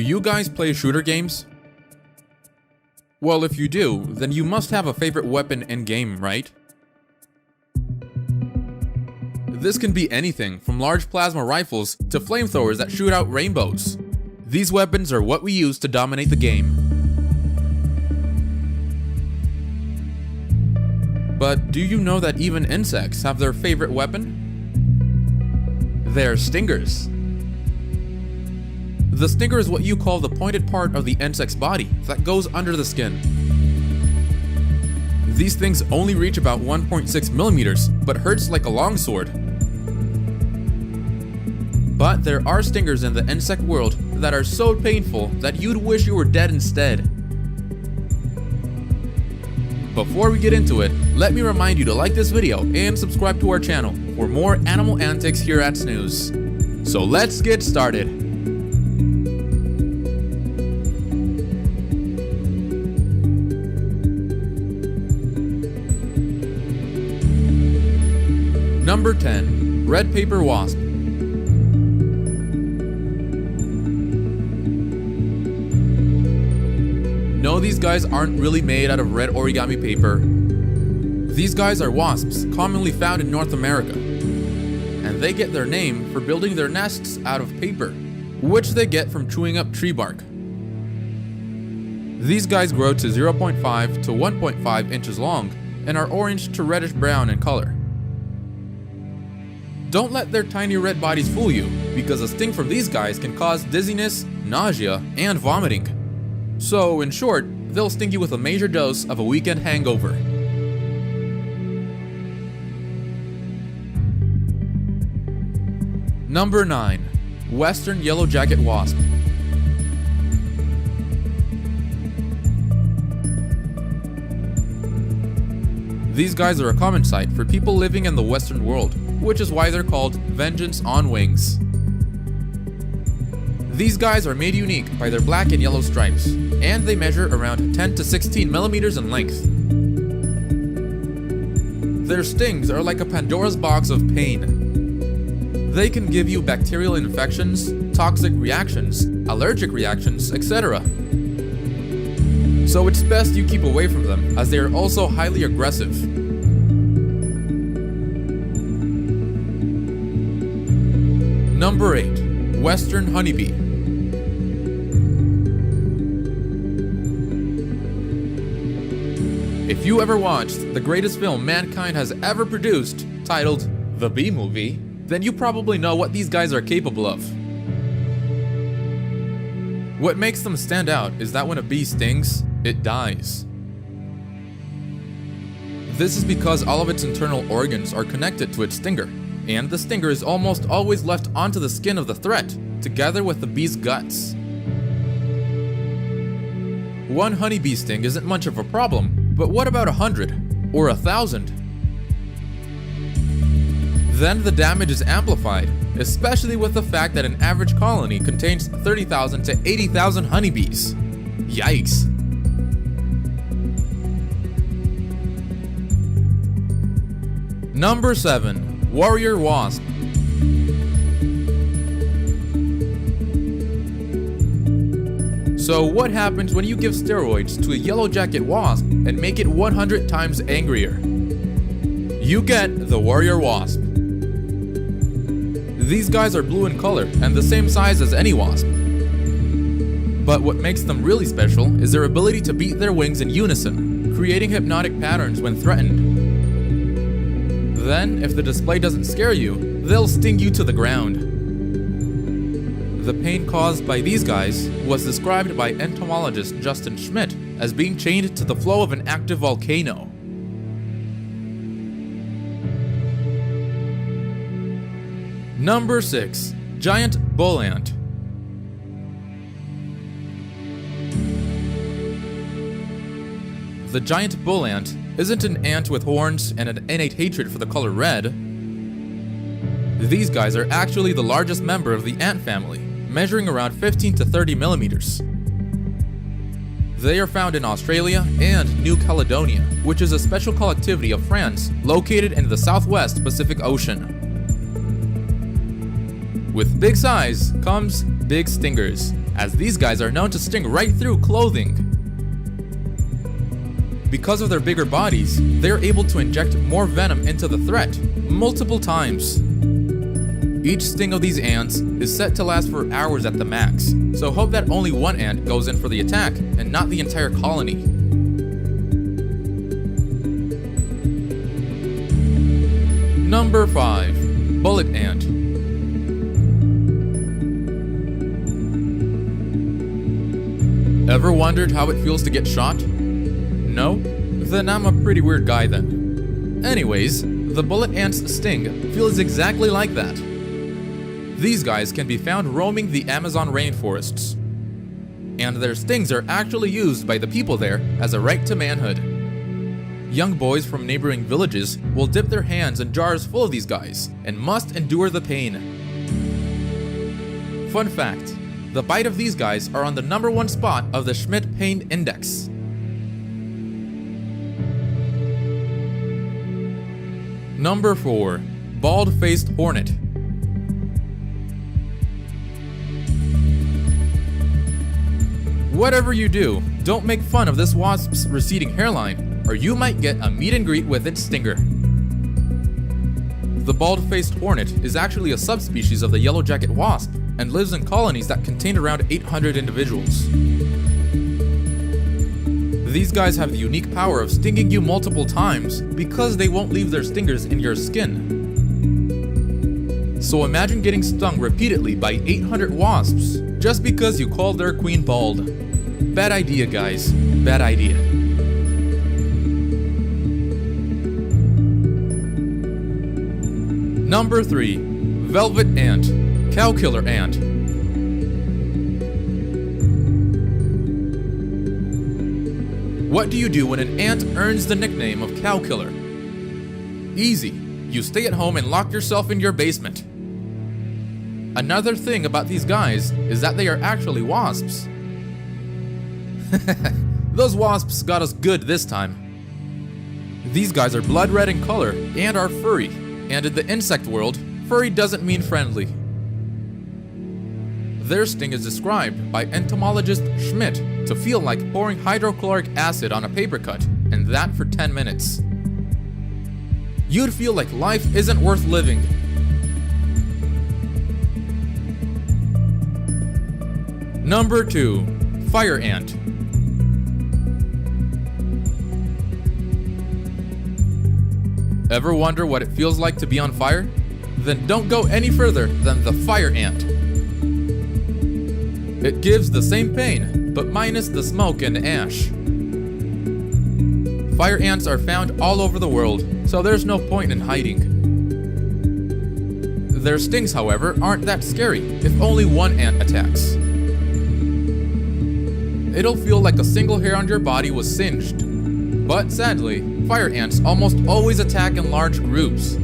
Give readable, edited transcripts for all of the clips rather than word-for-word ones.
you guys play shooter games? Well, if you do, then you must have a favorite weapon in-game, right? This can be anything from large plasma rifles to flamethrowers that shoot out rainbows. These weapons are what we use to dominate the game. But do you know that even insects have their favorite weapon? They're stingers. The stinger is what you call the pointed part of the insect's body that goes under the skin. These things only reach about 1.6 millimeters, but hurts like a longsword. But there are stingers in the insect world that are so painful that you'd wish you were dead instead. Before we get into it, let me remind you to like this video and subscribe to our channel for more animal antics here at snooozzz. So let's get started. Number 10. Red Paper Wasp. No, these guys aren't really made out of red origami paper. These guys are wasps, commonly found in North America. And they get their name for building their nests out of paper, which they get from chewing up tree bark. These guys grow to 0.5 to 1.5 inches long and are orange to reddish brown in color. Don't let their tiny red bodies fool you, because a sting from these guys can cause dizziness, nausea, and vomiting. So, in short, they'll sting you with a major dose of a weekend hangover. Number 9. Western Yellow Jacket Wasp. These guys are a common sight for people living in the Western world, which is why they're called vengeance on wings. These guys are made unique by their black and yellow stripes, and they measure around 10 to 16 millimeters in length. Their stings are like a Pandora's box of pain. They can give you bacterial infections, toxic reactions, allergic reactions, etc. So it's best you keep away from them, as they are also highly aggressive. Number 8. Western Honeybee. If you ever watched the greatest film mankind has ever produced, titled The Bee Movie, then you probably know what these guys are capable of. What makes them stand out is that when a bee stings, it dies. This is because all of its internal organs are connected to its stinger, and the stinger is almost always left onto the skin of the threat, together with the bee's guts. One honeybee sting isn't much of a problem, but what about 100 or 1,000? Then the damage is amplified, especially with the fact that an average colony contains 30,000 to 80,000 honeybees. Yikes. Number 7. Warrior Wasp. So what happens when you give steroids to a yellow jacket wasp and make it 100 times angrier? You get the Warrior Wasp. These guys are blue in color and the same size as any wasp. But what makes them really special is their ability to beat their wings in unison, creating hypnotic patterns when threatened. Then, if the display doesn't scare you, they'll sting you to the ground. The pain caused by these guys was described by entomologist Justin Schmidt as being chained to the flow of an active volcano. Number 6. Giant Bull Ant. The giant bull ant isn't an ant with horns and an innate hatred for the color red. These guys are actually the largest member of the ant family, measuring around 15 to 30 millimeters. They are found in Australia and New Caledonia, which is a special collectivity of France located in the southwest Pacific Ocean. With big size comes big stingers, as these guys are known to sting right through clothing. Because of their bigger bodies, they are able to inject more venom into the threat multiple times. Each sting of these ants is set to last for hours at the max, so hope that only one ant goes in for the attack and not the entire colony. Number 5. Bullet ant. Ever wondered how it feels to get shot? No? Then I'm a pretty weird guy then. Anyways, the bullet ant's sting feels exactly like that. These guys can be found roaming the Amazon rainforests, and their stings are actually used by the people there as a right to manhood. Young boys from neighboring villages will dip their hands in jars full of these guys and must endure the pain. Fun fact, the bite of these guys are on the number 1 spot of the Schmidt Pain Index. Number 4. Bald-faced hornet. Whatever you do, don't make fun of this wasp's receding hairline, or you might get a meet and greet with its stinger. The bald-faced hornet is actually a subspecies of the yellow-jacket wasp and lives in colonies that contain around 800 individuals. These guys have the unique power of stinging you multiple times because they won't leave their stingers in your skin. So imagine getting stung repeatedly by 800 wasps just because you called their queen bald. Bad idea, guys. Bad idea. Number 3. Velvet ant. Cow killer ant. What do you do when an ant earns the nickname of cow killer? Easy. You stay at home and lock yourself in your basement. Another thing about these guys is that they are actually wasps. Those wasps got us good this time. These guys are blood red in color and are furry, and in the insect world, furry doesn't mean friendly. Their sting is described by entomologist Schmidt to feel like pouring hydrochloric acid on a paper cut, and that for 10 minutes. You'd feel like life isn't worth living. Number 2. Fire ant. Ever wonder what it feels like to be on fire? Then don't go any further than the fire ant. It gives the same pain, but minus the smoke and ash. Fire ants are found all over the world, so there's no point in hiding. Their stings, however, aren't that scary if only one ant attacks. It'll feel like a single hair on your body was singed. But sadly, fire ants almost always attack in large groups.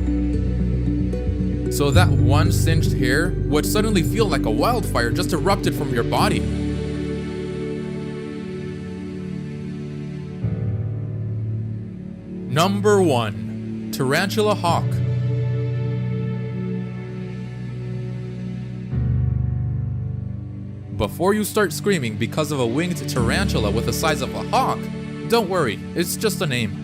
So that one singed hair would suddenly feel like a wildfire just erupted from your body. Number 1. Tarantula hawk. Before you start screaming because of a winged tarantula with the size of a hawk, don't worry, it's just a name.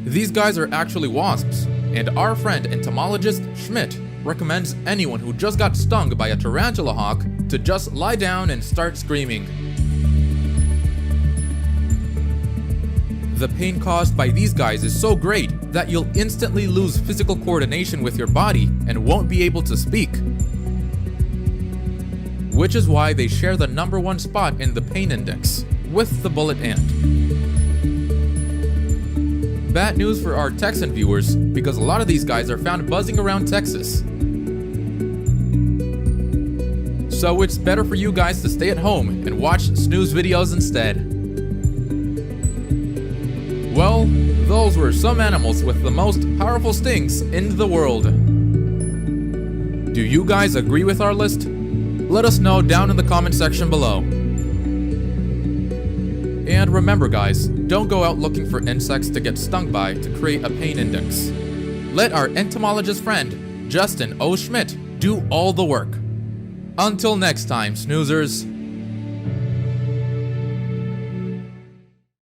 These guys are actually wasps, and our friend entomologist Schmidt recommends anyone who just got stung by a tarantula hawk to just lie down and start screaming. The pain caused by these guys is so great that you'll instantly lose physical coordination with your body and won't be able to speak. Which is why they share the number 1 spot in the pain index with the bullet ant. Bad news for our Texan viewers, because a lot of these guys are found buzzing around Texas. So it's better for you guys to stay at home and watch snooozzz videos instead. Well, those were some animals with the most powerful stings in the world. Do you guys agree with our list? Let us know down in the comment section below. And remember guys, don't go out looking for insects to get stung by to create a pain index. Let our entomologist friend, Justin O. Schmidt, do all the work. Until next time, snoozers.